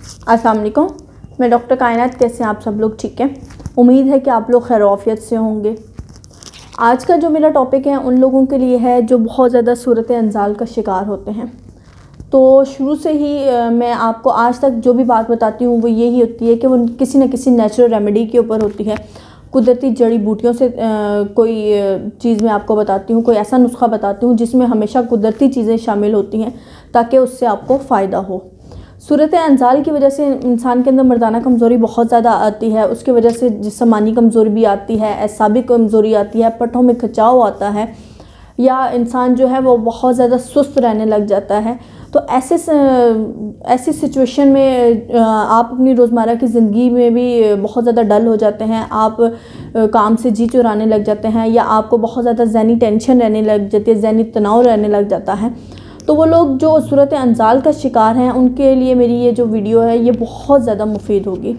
अस्सलाम वालेकुम, मैं डॉक्टर कायनात। कैसे हैं आप सब लोग? ठीक है, उम्मीद है कि आप लोग खैरियत से होंगे। आज का जो मेरा टॉपिक है उन लोगों के लिए है जो बहुत ज़्यादा सूरत अंजाल का शिकार होते हैं। तो शुरू से ही मैं आपको आज तक जो भी बात बताती हूँ वो यही होती है कि वो किसी न किसी नेचुरल रेमेडी के ऊपर होती है। कुदरती जड़ी बूटियों से कोई चीज़ मैं आपको बताती हूँ, कोई ऐसा नुस्खा बताती हूँ जिसमें हमेशा कुदरती चीज़ें शामिल होती हैं ताकि उससे आपको फ़ायदा हो। सूरत अंजाल की वजह से इंसान के अंदर मर्दाना कमज़ोरी बहुत ज़्यादा आती है, उसकी वजह से जिस्मानी कमज़ोरी भी आती है, एसाबी कमज़ोरी आती है, पट्टों में खिंचाव आता है, या इंसान जो है वो बहुत ज़्यादा सुस्त रहने लग जाता है। तो ऐसी सिचुएशन में आप अपनी रोज़मर्रा की ज़िंदगी में भी बहुत ज़्यादा डल हो जाते हैं, आप काम से जी चुराने लग जाते हैं, या आपको बहुत ज़्यादा ज़हनी टेंशन रहने लग जाती है, ज़हनी तनाव रहने लग जाता है। तो वो लोग जो सूरत अंजाल का शिकार हैं उनके लिए मेरी ये जो वीडियो है ये बहुत ज़्यादा मुफीद होगी।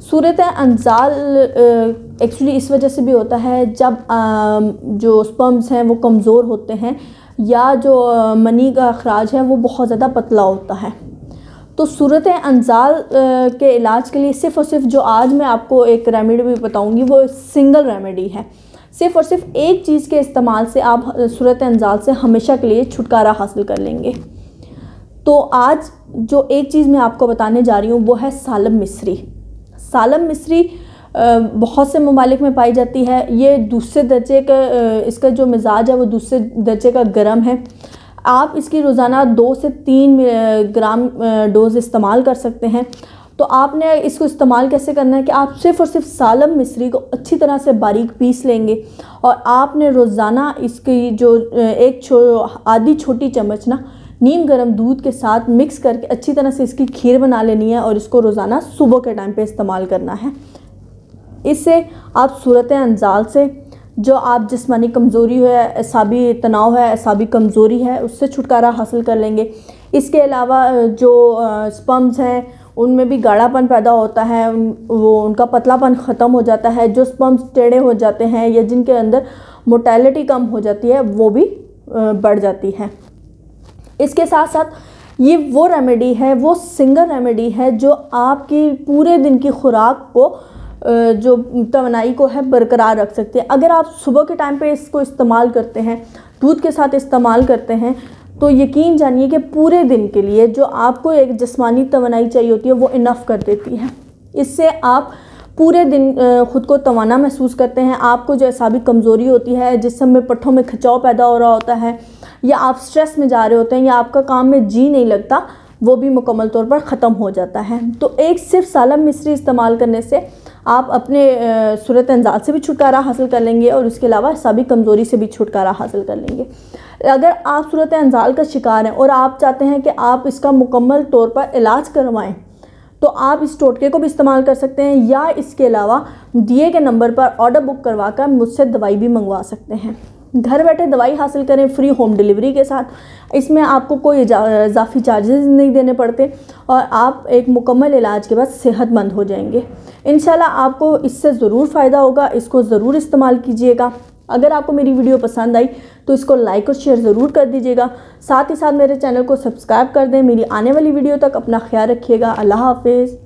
सूरत अंजाल एक्चुअली इस वजह से भी होता है जब जो स्पर्म्स हैं वो कमज़ोर होते हैं, या जो मनी का अखराज है वो बहुत ज़्यादा पतला होता है। तो सूरत अंजाल के इलाज के लिए सिर्फ़ और सिर्फ जो आज मैं आपको एक रेमेडी भी बताऊंगी वो सिंगल रेमेडी है। सिर्फ़ और सिर्फ एक चीज़ के इस्तेमाल से आप सूरत अंजाल से हमेशा के लिए छुटकारा हासिल कर लेंगे। तो आज जो एक चीज़ मैं आपको बताने जा रही हूँ वो है सालम मिस्री। सालम मिस्री बहुत से ममालिक में पाई जाती है। ये दूसरे दर्जे का इसका जो मिजाज है वो दूसरे दर्जे का गर्म है। आप इसकी रोज़ाना 2 से 3 ग्राम डोज़ इस्तेमाल कर सकते हैं। तो आपने इसको इस्तेमाल कैसे करना है कि आप सिर्फ़ और सिर्फ सालम मिस्री को अच्छी तरह से बारीक पीस लेंगे, और आपने रोज़ाना इसकी जो आधी छोटी चम्मच ना नीम गर्म दूध के साथ मिक्स करके अच्छी तरह से इसकी खीर बना लेनी है, और इसको रोज़ाना सुबह के टाइम पे इस्तेमाल करना है। इससे आप सूरत अंजाल से जो आप जिस्मानी कमज़ोरी है, एसाबी तनाव है, एसाबी कमज़ोरी है, उससे छुटकारा हासिल कर लेंगे। इसके अलावा जो स्पर्म्स हैं उनमें भी गाढ़ापन पैदा होता है, उनका पतलापन ख़त्म हो जाता है। जो स्पर्म्स टेढ़े हो जाते हैं या जिनके अंदर मोटेलिटी कम हो जाती है वो भी बढ़ जाती है। इसके साथ साथ ये वो रेमेडी है, वो सिंगल रेमेडी है जो आपकी पूरे दिन की खुराक को जो तवानाई को है बरकरार रख सकते हैं। अगर आप सुबह के टाइम पे इसको इस्तेमाल करते हैं, दूध के साथ इस्तेमाल करते हैं, तो यकीन जानिए कि पूरे दिन के लिए जो आपको एक जिस्मानी तवानाई चाहिए होती है वो इनफ कर देती है। इससे आप पूरे दिन ख़ुद को तवाना महसूस करते हैं। आपको जो एसाबी कमज़ोरी होती है, जिस्म में पट्ठों में खिंचाव पैदा हो रहा होता है, या आप स्ट्रेस में जा रहे होते हैं, या आपका काम में जी नहीं लगता, वो भी मुकम्मल तौर पर ख़त्म हो जाता है। तो एक सिर्फ सालम मिस्री इस्तेमाल करने से आप अपने सूरत अंजाल से भी छुटकारा हासिल कर लेंगे, और उसके अलावा एसाबी कमज़ोरी से भी छुटकारा हासिल कर लेंगे। अगर आप सूरत अंजाल का शिकार हैं और आप चाहते हैं कि आप इसका मुकम्मल तौर पर इलाज करवाएं, तो आप इस टोटके को भी इस्तेमाल कर सकते हैं, या इसके अलावा दिए गए नंबर पर ऑर्डर बुक करवा कर मुझसे दवाई भी मंगवा सकते हैं। घर बैठे दवाई हासिल करें फ्री होम डिलीवरी के साथ। इसमें आपको कोई इजाफी चार्जेस नहीं देने पड़ते, और आप एक मुकम्मल इलाज के बाद सेहतमंद हो जाएंगे। इंशाल्लाह आपको इससे ज़रूर फ़ायदा होगा। इसको ज़रूर इस्तेमाल कीजिएगा। अगर आपको मेरी वीडियो पसंद आई तो इसको लाइक और शेयर ज़रूर कर दीजिएगा। साथ ही साथ मेरे चैनल को सब्सक्राइब कर दें। मेरी आने वाली वीडियो तक अपना ख्याल रखिएगा। अल्लाह हाफ़िज़।